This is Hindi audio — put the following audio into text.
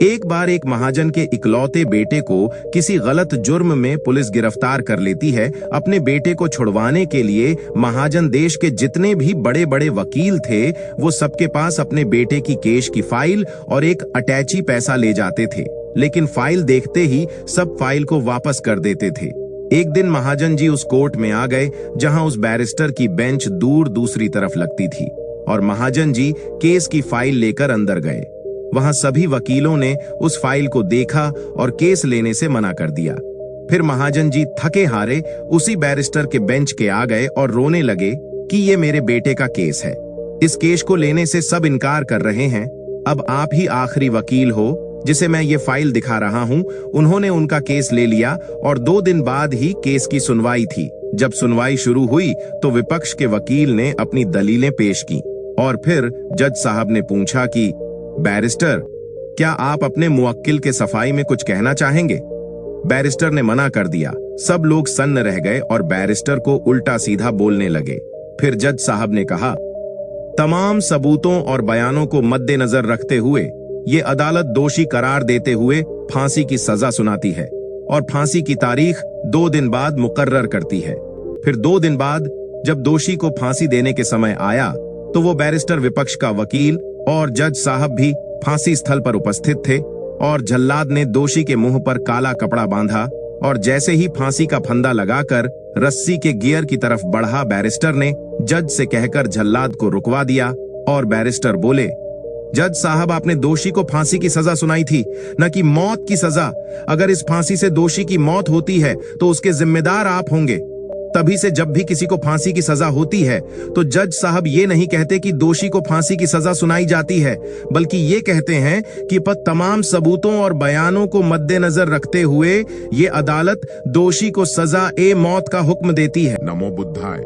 एक बार एक महाजन के इकलौते बेटे को किसी गलत जुर्म में पुलिस गिरफ्तार कर लेती है। अपने बेटे को छुड़वाने के लिए महाजन देश के जितने भी बड़े बड़े वकील थे, वो सबके पास अपने बेटे की केस की फाइल और एक अटैची पैसा ले जाते थे, लेकिन फाइल देखते ही सब फाइल को वापस कर देते थे। एक दिन महाजन जी उस कोर्ट में आ गए जहां उस बैरिस्टर की बेंच दूर दूसरी तरफ लगती थी, और महाजन जी केस की फाइल लेकर अंदर गए। वहां सभी वकीलों ने उस फाइल को देखा और केस लेने से मना कर दिया। फिर महाजन जी थके हारे उसी बैरिस्टर के बेंच के आ गए और रोने लगे कि ये मेरे बेटे का केस है, इस केस को लेने से सब इनकार कर रहे हैं, अब आप ही आखिरी वकील हो जिसे मैं ये फाइल दिखा रहा हूं। उन्होंने उनका केस ले लिया और 2 दिन बाद ही केस की सुनवाई थी। जब सुनवाई शुरू हुई तो विपक्ष के वकील ने अपनी दलीलें पेश की और फिर जज साहब ने पूछा कि बैरिस्टर, क्या आप अपने मुवक्किल के सफाई में कुछ कहना चाहेंगे? बैरिस्टर ने मना कर दिया। सब लोग सन्न रह गए और बैरिस्टर को उल्टा सीधा बोलने लगे। फिर जज साहब ने कहा, तमाम सबूतों और बयानों को मद्देनजर रखते हुए ये अदालत दोषी करार देते हुए फांसी की सजा सुनाती है और फांसी की तारीख 2 दिन बाद मुकर्रर करती है। फिर 2 दिन बाद जब दोषी को फांसी देने के समय आया तो वो बैरिस्टर, विपक्ष का वकील और जज साहब भी फांसी स्थल पर उपस्थित थे, और जल्लाद ने दोषी के मुंह पर काला कपड़ा बांधा और जैसे ही फांसी का फंदा लगाकर रस्सी के गियर की तरफ बढ़ा, बैरिस्टर ने जज से कहकर जल्लाद को रुकवा दिया और बैरिस्टर बोले, जज साहब, आपने दोषी को फांसी की सजा सुनाई थी, न कि मौत की सजा। अगर इस फांसी से दोषी की मौत होती है तो उसके जिम्मेदार आप होंगे। तभी से जब भी किसी को फांसी की सजा होती है तो जज साहब ये नहीं कहते कि दोषी को फांसी की सजा सुनाई जाती है, बल्कि ये कहते हैं कि तमाम सबूतों और बयानों को मद्देनजर रखते हुए ये अदालत दोषी को सजा ए मौत का हुक्म देती है। नमो बुद्धाय।